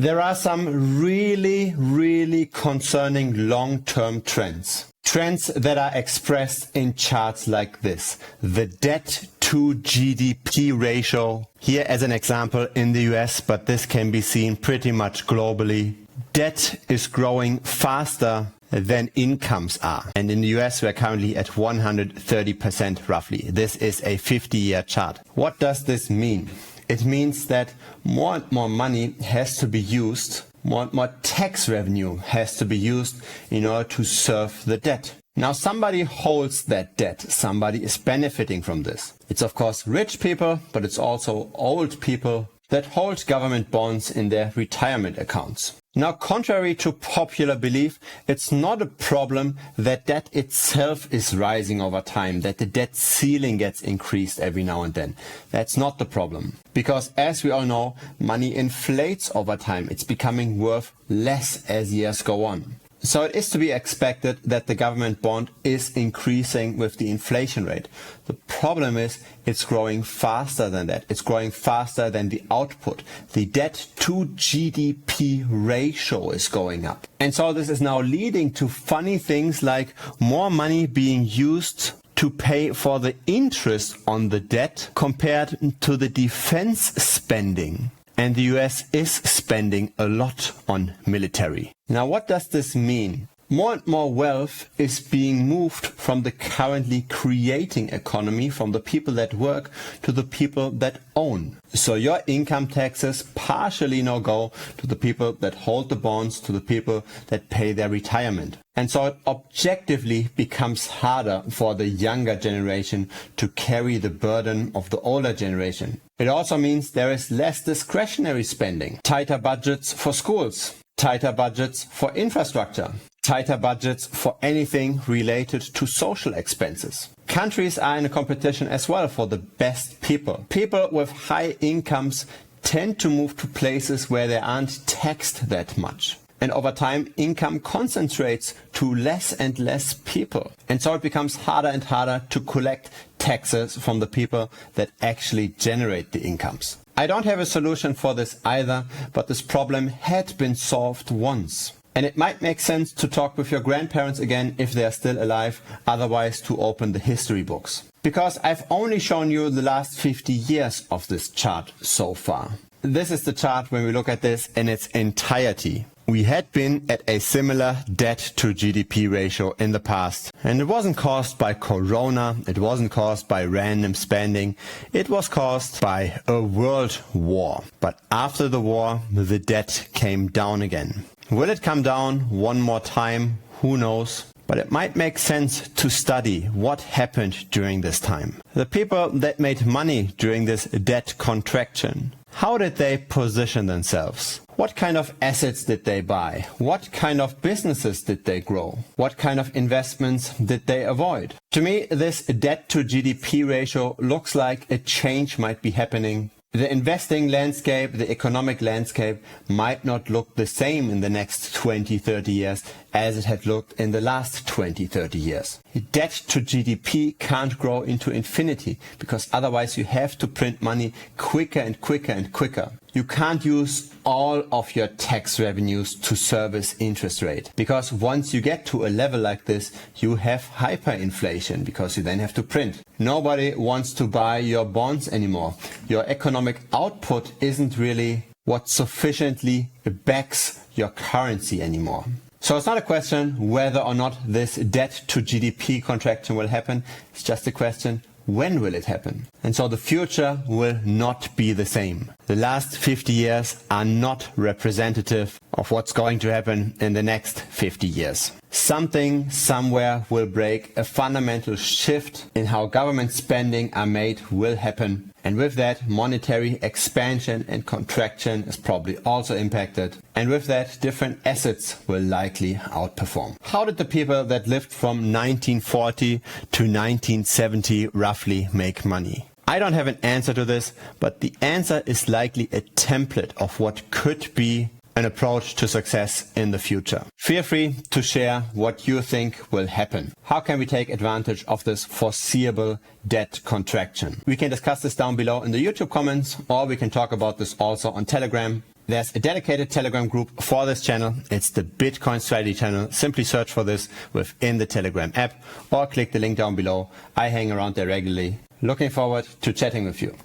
There are some really concerning long-term trends. Trends that are expressed in charts like this. The debt to GDP ratio, here as an example in the US, but this can be seen pretty much globally. Debt is growing faster than incomes are. And in the US, we're currently at 130% roughly. This is a 50-year chart. What does this mean? It means that more and more money has to be used, more and more tax revenue has to be used in order to serve the debt. Now somebody holds that debt, somebody is benefiting from this. It's of course rich people, but it's also old people that hold government bonds in their retirement accounts. Now, contrary to popular belief, it's not a problem that debt itself is rising over time, that the debt ceiling gets increased every now and then. That's not the problem. Because as we all know, money inflates over time. It's becoming worth less as years go on. So it is to be expected that the government bond is increasing with the inflation rate. The problem is it's growing faster than that. It's growing faster than the output. The debt to GDP ratio is going up. And so this is now leading to funny things like more money being used to pay for the interest on the debt compared to the defense spending. And the US is spending a lot on military. Now, what does this mean? More and more wealth is being moved from the currently creating economy, from the people that work, to the people that own. So your income taxes partially now go to the people that hold the bonds, to the people that pay their retirement. And so it objectively becomes harder for the younger generation to carry the burden of the older generation. It also means there is less discretionary spending, tighter budgets for schools, tighter budgets for infrastructure, tighter budgets for anything related to social expenses. Countries are in a competition as well for the best people. People with high incomes tend to move to places where they aren't taxed that much. And over time, income concentrates to less and less people. And so it becomes harder and harder to collect taxes from the people that actually generate the incomes. I don't have a solution for this either, but this problem had been solved once. And it might make sense to talk with your grandparents again if they are still alive, otherwise to open the history books. Because I've only shown you the last 50 years of this chart so far. This is the chart when we look at this in its entirety. We had been at a similar debt to GDP ratio in the past. And it wasn't caused by Corona, it wasn't caused by random spending, it was caused by a world war. But after the war, the debt came down again. Will it come down one more time? Who knows? But it might make sense to study what happened during this time. The people that made money during this debt contraction, how did they position themselves? What kind of assets did they buy? What kind of businesses did they grow? What kind of investments did they avoid? To me, this debt to GDP ratio looks like a change might be happening. The investing landscape, the economic landscape might not look the same in the next 20, 30 years as it had looked in the last 20, 30 years. Debt to GDP can't grow into infinity because otherwise you have to print money quicker and quicker and quicker. You can't use all of your tax revenues to service interest rate because once you get to a level like this, you have hyperinflation because you then have to print. Nobody wants to buy your bonds anymore. Your economic output isn't really what sufficiently backs your currency anymore. So it's not a question whether or not this debt to GDP contraction will happen. It's just a question, when will it happen? And so the future will not be the same. The last 50 years are not representative of what's going to happen in the next 50 years. Something somewhere will break. A fundamental shift in how government spending are made will happen. And with that, monetary expansion and contraction is probably also impacted. And with that, different assets will likely outperform. How did the people that lived from 1940 to 1970 roughly make money? I don't have an answer to this, but the answer is likely a template of what could be an approach to success in the future. Feel free to share what you think will happen. How can we take advantage of this foreseeable debt contraction? We can discuss this down below in the YouTube comments, or we can talk about this also on Telegram. There's a dedicated Telegram group for this channel. It's the Bitcoin Strategy channel. Simply search for this within the Telegram app or click the link down below. I hang around there regularly. Looking forward to chatting with you.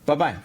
Bye-bye.